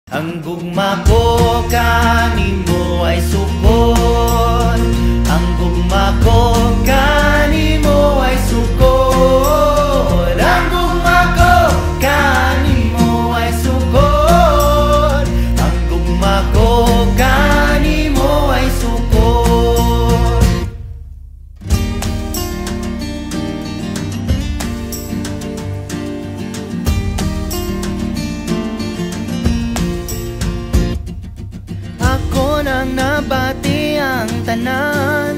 Ang gugma ko kanimo ay sukod. Ang gugma ko kanimo ay sukod. Ang gugma ko kanimo ay sukod. Ang gugma ko kanimo ay sukod. Ako nang nabati ang tanan,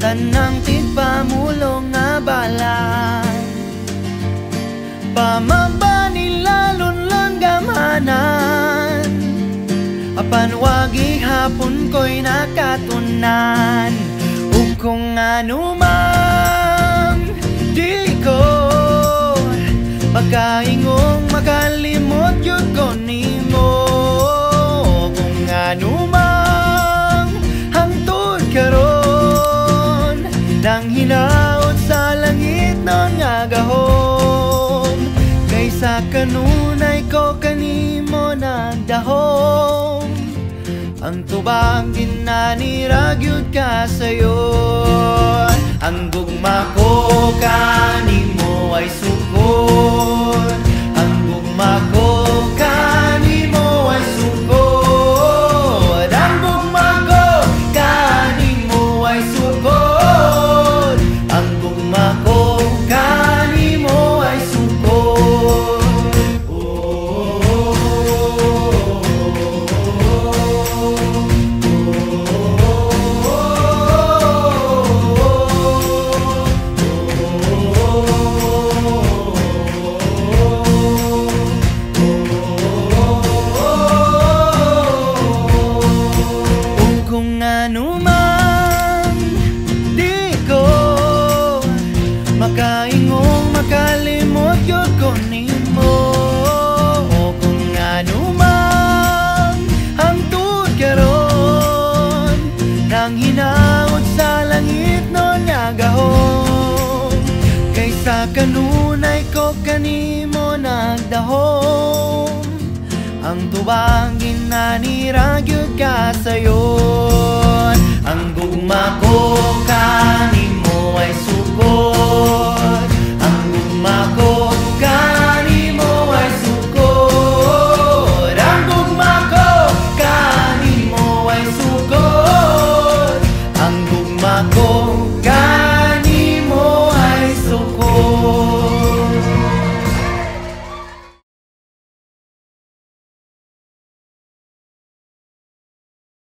tanang tigpamulong nga balan. Pamamba nila lunlon gamanan, apan wagi hapon ko'y nakatunan. Ug kung anumang di ko makaingong makalimot yun ko nimo. Kung anumang hangtod karon nang hinaot sa langit nun nga gahom, kaysa kanunay ko kanimo nagdahom. Ang tubang ginaniragyod ka sayon. Ang gugma ko kanimo ay sukod. Ang gugma ko kanimo ay sukod. Ang gugma ko kanimo ay sukod. Ang gugma ko kanimo ay sukod. Kung anumang di ko makaingong makalimot yun ko nimo. Kung anumang hangtod karon nang hinaot sa langit nun nga gahom, kaysa kanunay ko kanimo nagdahom. Ang tubang ginaniragyod ka sayon. Ang gugma ko kanimo ay sukod.